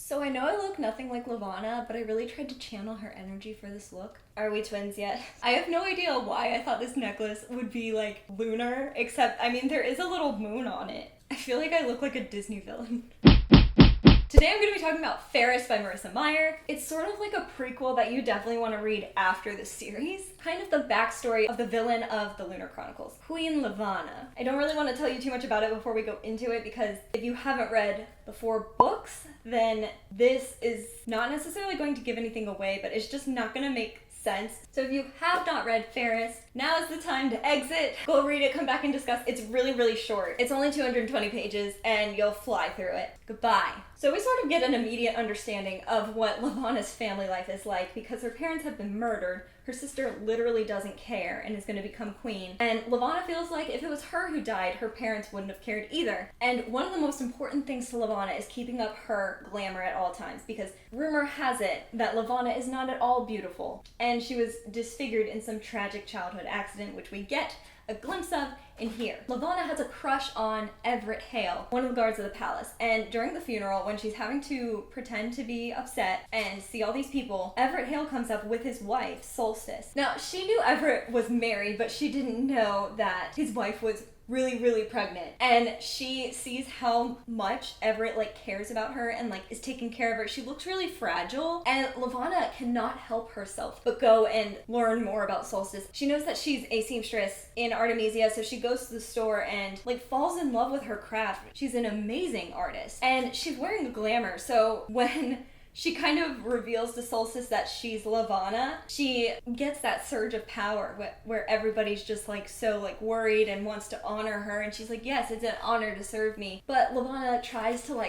So I know I look nothing like Levana, but I really tried to channel her energy for this look. Are we twins yet? I have no idea why I thought this necklace would be like lunar, except, I mean, there is a little moon on it. I feel like I look like a Disney villain. Today I'm going to be talking about Fairest by Marissa Meyer. It's sort of like a prequel that you definitely want to read after the series. Kind of the backstory of the villain of the Lunar Chronicles, Queen Levana. I don't really want to tell you too much about it before we go into it because if you haven't read the 4 books, then this is not necessarily going to give anything away, but it's just not going to make sense. So if you have not read Fairest, now is the time to exit. Go read it, come back and discuss. It's really, really short. It's only 220 pages and you'll fly through it. Goodbye. So we sort of get an immediate understanding of what Levana's family life is like because her parents have been murdered. Her sister literally doesn't care and is going to become queen. And Levana feels like if it was her who died, her parents wouldn't have cared either. And one of the most important things to Levana is keeping up her glamour at all times because rumor has it that Levana is not at all beautiful. And she was disfigured in some tragic childhood accident, which we get a glimpse of in here. Levana has a crush on Everett Hale, one of the guards of the palace, and during the funeral, when she's having to pretend to be upset and see all these people, Everett Hale comes up with his wife, Solstice. Now, she knew Everett was married, but she didn't know that his wife was really, really pregnant. And she sees how much Everett cares about her and is taking care of her. She looks really fragile and Levana cannot help herself but go and learn more about Solstice. She knows that she's a seamstress in Artemisia, so she goes to the store and falls in love with her craft. She's an amazing artist and she's wearing glamour. So when she kind of reveals to Solstice that she's Levana, she gets that surge of power where everybody's just so worried and wants to honor her, and she's like, yes, it's an honor to serve me. But Levana tries to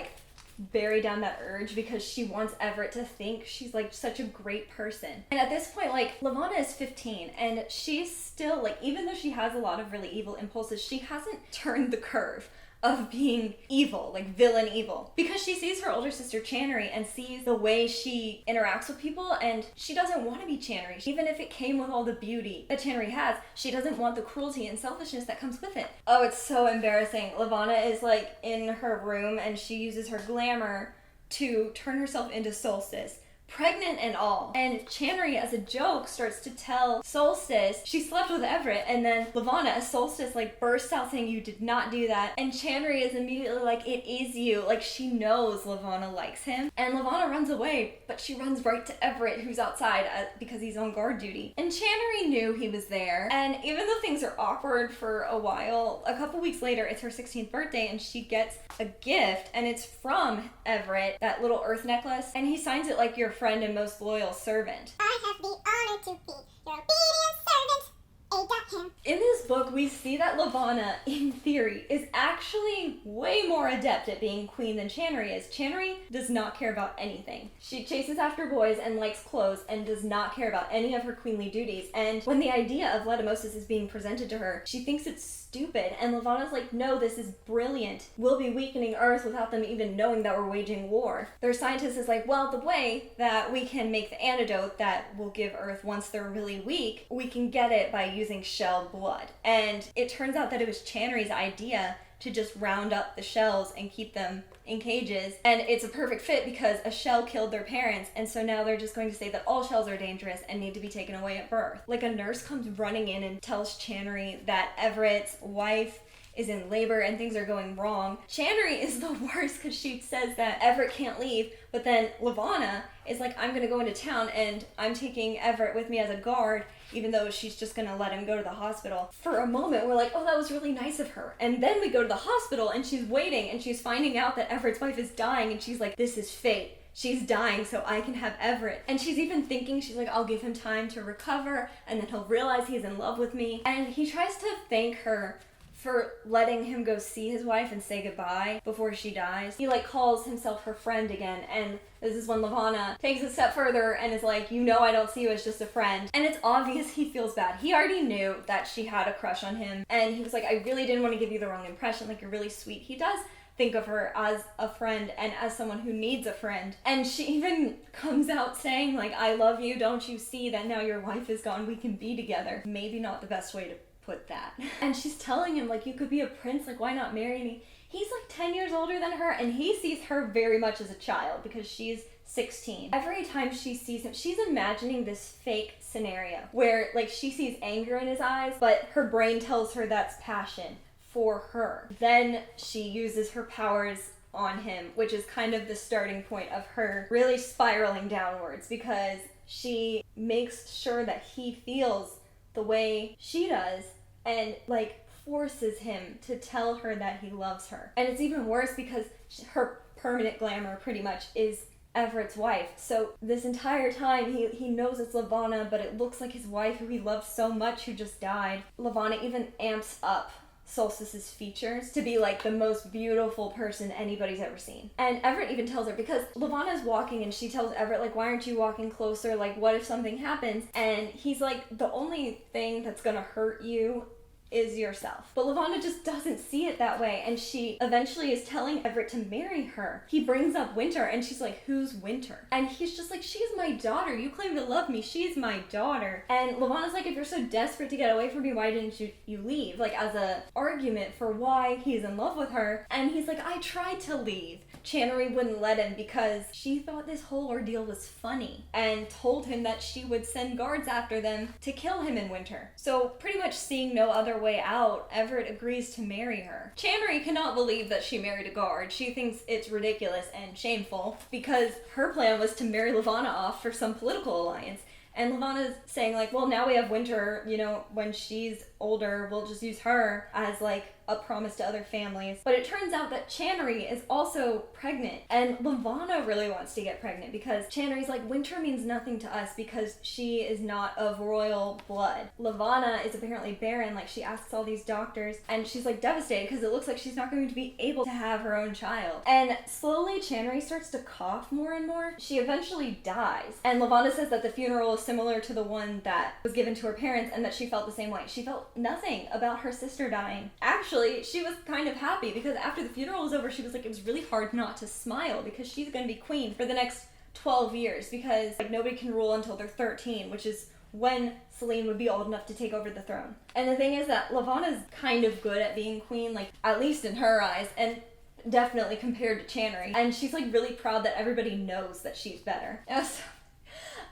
bury down that urge because she wants Everett to think she's such a great person. And at this point, Levana is 15 and she's still even though she has a lot of really evil impulses, she hasn't turned the curve of being evil, villain evil. Because she sees her older sister Channery and sees the way she interacts with people, and she doesn't want to be Channery. Even if it came with all the beauty that Channery has, she doesn't want the cruelty and selfishness that comes with it. Oh, it's so embarrassing. Levana is in her room and she uses her glamour to turn herself into Solstice, pregnant and all. And Channery, as a joke, starts to tell Solstice she slept with Everett, and then Levana, as Solstice, bursts out saying, you did not do that. And Channery is immediately it is you. She knows Levana likes him. And Levana runs away, but she runs right to Everett, who's outside because he's on guard duty. And Channery knew he was there. And even though things are awkward for a while, a couple weeks later, it's her 16th birthday, and she gets a gift, and it's from Everett, that little earth necklace. And he signs it your friend and most loyal servant. I have the honor to be your obedient servant, A.him. In this book, we see that Levana, in theory, is actually way more adept at being queen than Channery is. Channery does not care about anything. She chases after boys and likes clothes and does not care about any of her queenly duties. And when the idea of Letimosis is being presented to her, she thinks it's stupid. And Levana's no, this is brilliant. We'll be weakening Earth without them even knowing that we're waging war. Their scientist is well, the way that we can make the antidote that will give Earth once they're really weak, we can get it by using shell blood. And it turns out that it was Channery's idea to just round up the shells and keep them in cages. And it's a perfect fit because a shell killed their parents, and so now they're just going to say that all shells are dangerous and need to be taken away at birth. A nurse comes running in and tells Channery that Everett's wife is in labor and things are going wrong. Channery is the worst because she says that Everett can't leave, but then Levana is I'm gonna go into town and I'm taking Everett with me as a guard, even though she's just gonna let him go to the hospital. For a moment, we're oh, that was really nice of her. And then we go to the hospital and she's waiting and she's finding out that Everett's wife is dying, and she's this is fate. She's dying so I can have Everett. And she's even thinking, she's I'll give him time to recover and then he'll realize he's in love with me. And he tries to thank her for letting him go see his wife and say goodbye before she dies. He calls himself her friend again, and this is when Levana takes a step further and is you know I don't see you as just a friend. And it's obvious he feels bad. He already knew that she had a crush on him, and he was I really didn't want to give you the wrong impression, you're really sweet. He does think of her as a friend and as someone who needs a friend. And she even comes out saying I love you, don't you see that now your wife is gone, we can be together. Maybe not the best way to put that. And she's telling him you could be a prince, why not marry me? He's like 10 years older than her, and he sees her very much as a child because she's 16. Every time she sees him, she's imagining this fake scenario where like she sees anger in his eyes, but her brain tells her that's passion for her. Then she uses her powers on him, which is kind of the starting point of her really spiraling downwards, because she makes sure that he feels the way she does and like forces him to tell her that he loves her. And it's even worse because her permanent glamour pretty much is Everett's wife. So this entire time he knows it's Levana, but it looks like his wife who he loves so much who just died. Levana even amps up Solstice's features to be like the most beautiful person anybody's ever seen. And Everett even tells her, because Levana's walking and she tells Everett like, why aren't you walking closer? Like, what if something happens? And he's like, the only thing that's gonna hurt you is yourself. But Levana just doesn't see it that way, and she eventually is telling Everett to marry her. He brings up Winter, and she's like, who's Winter? And he's just like, she's my daughter. You claim to love me. She's my daughter. And Levana's like, if you're so desperate to get away from me, why didn't you leave? Like, as a argument for why he's in love with her. And he's like, I tried to leave. Channery wouldn't let him because she thought this whole ordeal was funny and told him that she would send guards after them to kill him in winter. So pretty much seeing no other way out, Everett agrees to marry her. Channery cannot believe that she married a guard. She thinks it's ridiculous and shameful because her plan was to marry Levana off for some political alliance. And Levana's saying like, well, now we have Winter, you know, when she's older, we'll just use her as like a promise to other families. But it turns out that Channery is also pregnant, and Levana really wants to get pregnant because Channery's like, Winter means nothing to us because she is not of royal blood. Levana is apparently barren, like she asks all these doctors, and she's like devastated because it looks like she's not going to be able to have her own child. And slowly Channery starts to cough more and more. She eventually dies, and Levana says that the funeral is similar to the one that was given to her parents and that she felt the same way. She felt nothing about her sister dying. Actually, she was kind of happy because after the funeral was over, she was like, it was really hard not to smile because she's going to be queen for the next 12 years because like nobody can rule until they're 13, which is when Célène would be old enough to take over the throne. And the thing is that Levana's kind of good at being queen, like at least in her eyes, and definitely compared to Channery. And she's like really proud that everybody knows that she's better. Yes.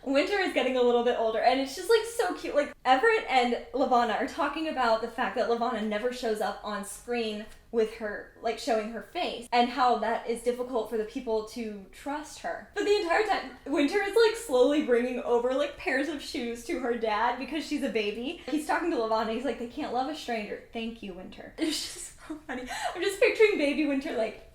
Winter is getting a little bit older, and it's just like so cute. Like Everett and Levana are talking about the fact that Levana never shows up on screen with her, like showing her face, and how that is difficult for the people to trust her. But the entire time, Winter is like slowly bringing over like pairs of shoes to her dad because she's a baby. He's talking to Levana, he's like, they can't love a stranger. Thank you, Winter. It's just so funny. I'm just picturing baby Winter like...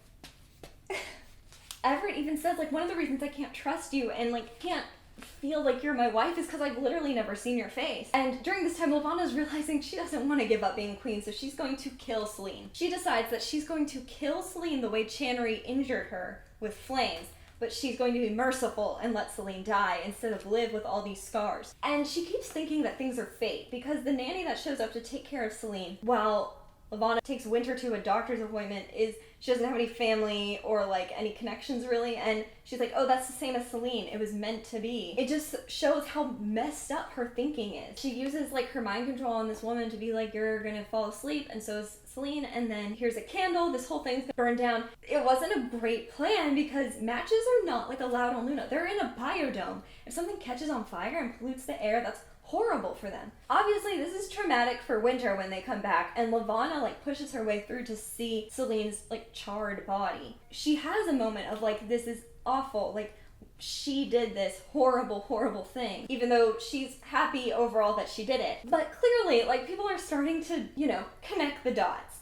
Everett even says like, one of the reasons I can't trust you and like can't feel like you're my wife is because I've literally never seen your face. And during this time, Levana's realizing she doesn't want to give up being queen, so she's going to kill Célène. She decides that she's going to kill Célène the way Channery injured her with flames, but she's going to be merciful and let Célène die instead of live with all these scars. And she keeps thinking that things are fate because the nanny that shows up to take care of Célène while Levana takes Winter to a doctor's appointment she doesn't have any family or like any connections really, and she's like, oh, that's the same as Célène. It was meant to be. It just shows how messed up her thinking is. She uses like her mind control on this woman to be like, you're gonna fall asleep, and so is Célène, and then here's a candle, this whole thing's gonna burn down. It wasn't a great plan because matches are not like allowed on Luna. They're in a biodome. If something catches on fire and pollutes the air, that's horrible for them. Obviously, this is traumatic for Winter when they come back, and Levana like pushes her way through to see Céléne's like charred body. She has a moment of like, this is awful, like she did this horrible, horrible thing, even though she's happy overall that she did it. But clearly, like, people are starting to, you know, connect the dots.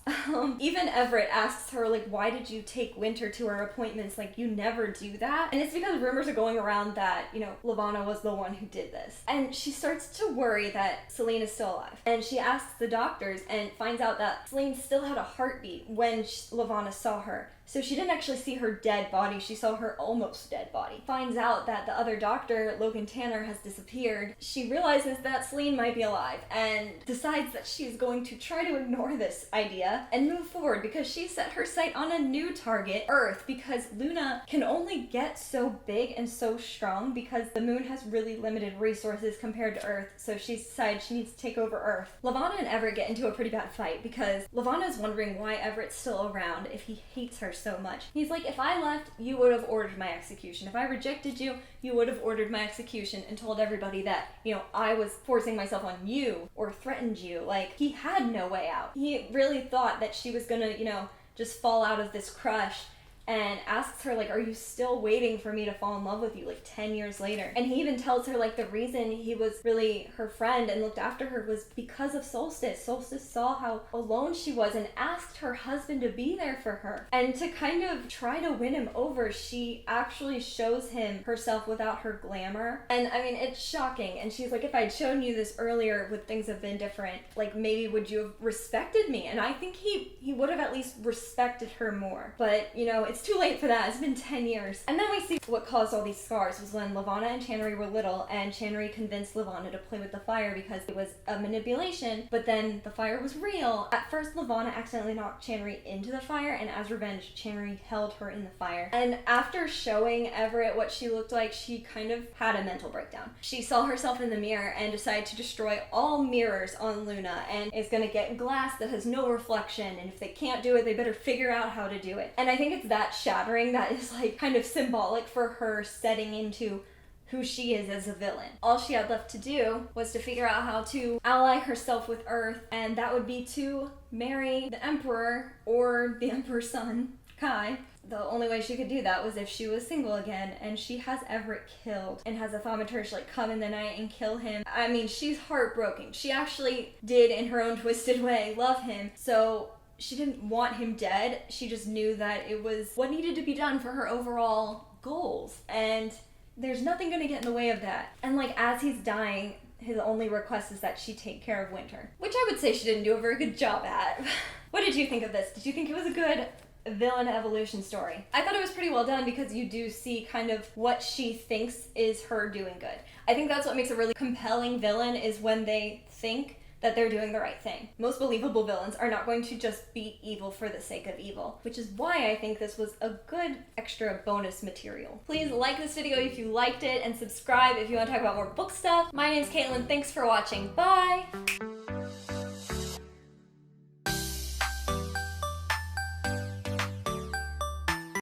Even Everett asks her, like, why did you take Winter to her appointments? Like, you never do that. And it's because rumors are going around that, you know, Levana was the one who did this. And she starts to worry that Célène is still alive. And she asks the doctors and finds out that Célène still had a heartbeat when Levana saw her. So she didn't actually see her dead body, she saw her almost dead body. Finds finds out that the other doctor, Logan Tanner, has disappeared, she realizes that Selene might be alive and decides that she's going to try to ignore this idea and move forward because she set her sight on a new target, Earth, because Luna can only get so big and so strong because the moon has really limited resources compared to Earth, so she decided she needs to take over Earth. Levana and Everett get into a pretty bad fight because Levana's wondering why Everett's still around if he hates her so much. He's like, if I left, you would have ordered my execution. If I rejected you, you would have ordered my execution and told everybody that, you know, I was forcing myself on you or threatened you. Like, he had no way out. He really thought that she was gonna, you know, just fall out of this crush, and asks her, like, are you still waiting for me to fall in love with you, like, 10 years later? And he even tells her, like, the reason he was really her friend and looked after her was because of Solstice. Solstice saw how alone she was and asked her husband to be there for her. And to kind of try to win him over, she actually shows him herself without her glamour. And, I mean, it's shocking. And she's like, if I'd shown you this earlier, would things have been different? Like, maybe would you have respected me? And I think he would have at least respected her more. But, you know, it's too late for that. It's been 10 years. And then we see what caused all these scars was when Levana and Channery were little, and Channery convinced Levana to play with the fire because it was a manipulation, but then the fire was real. At first, Levana accidentally knocked Channery into the fire, and as revenge, Channery held her in the fire. And after showing Everett what she looked like, she kind of had a mental breakdown. She saw herself in the mirror and decided to destroy all mirrors on Luna, and is gonna get glass that has no reflection, and if they can't do it, they better figure out how to do it. And I think it's that shattering that is, like, kind of symbolic for her setting into who she is as a villain. All she had left to do was to figure out how to ally herself with Earth, and that would be to marry the Emperor or the Emperor's son, Kai. The only way she could do that was if she was single again, and she has Everett killed and has a thaumaturge, like, come in the night and kill him. I mean, she's heartbroken. She actually did, in her own twisted way, love him, so she didn't want him dead. She just knew that it was what needed to be done for her overall goals. And there's nothing gonna get in the way of that. And, like, as he's dying, his only request is that she take care of Winter, which I would say she didn't do a very good job at. What did you think of this? Did you think it was a good villain evolution story? I thought it was pretty well done because you do see kind of what she thinks is her doing good. I think that's what makes a really compelling villain, is when they think that they're doing the right thing. Most believable villains are not going to just be evil for the sake of evil, which is why I think this was a good extra bonus material. Please like this video if you liked it, and subscribe if you want to talk about more book stuff. My name's Katelyn, thanks for watching, bye!